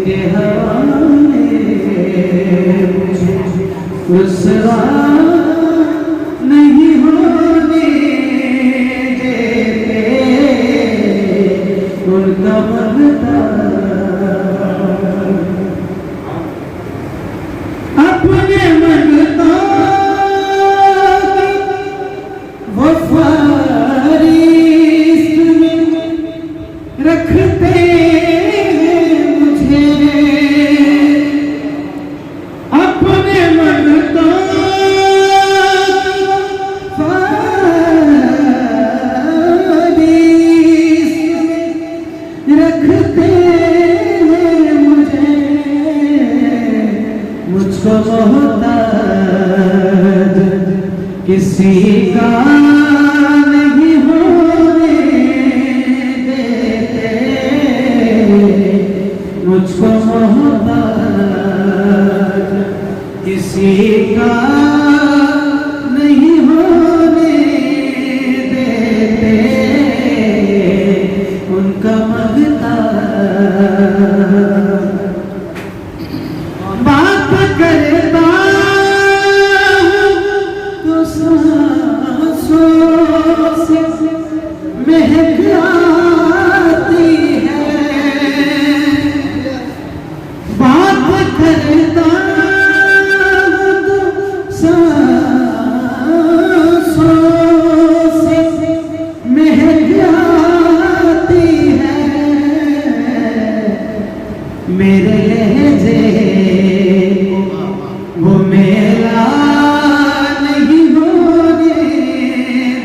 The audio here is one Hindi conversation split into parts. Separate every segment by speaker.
Speaker 1: ये हवाले मुझे रुसवा नहीं होने देते उनका मगता अपने मगता रखते मुझे अपने मन तो रखते मुझे मुझको मोहताज किसी का नहीं होने देते मुझको मोहताज किसी का नहीं होने देते उनका मगता बात करता तो सांसों से महक आती है बात करता तो सांसों से महक आती है मेरे लहजे वो मेला नहीं होने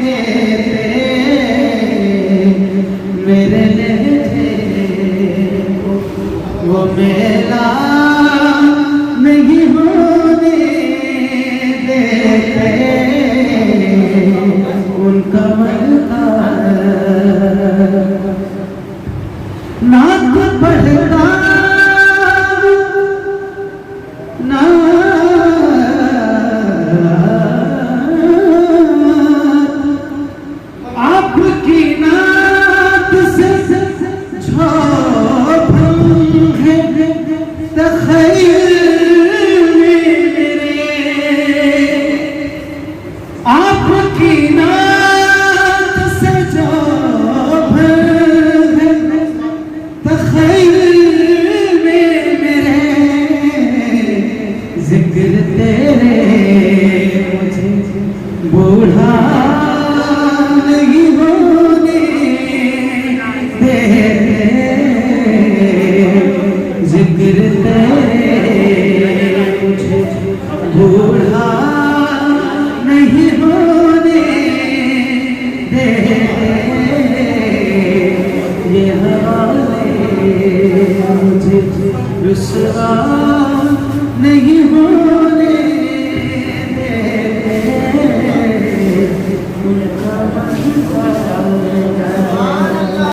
Speaker 1: देते मेरे लहजे वो मेला नहीं होने देते उनका मगता नाक पढ़ता ना आपकी नात से झोंक तखैल मेरे आपकी नात से झोंक तखैल मेरे जिक्र तेरे मुझे बूढ़ा नहीं होने देते जिक्र तेरे मुझे बूढ़ा नहीं होने देते ये हवाले मुझे रुसवा नहीं होने देते उनका मगता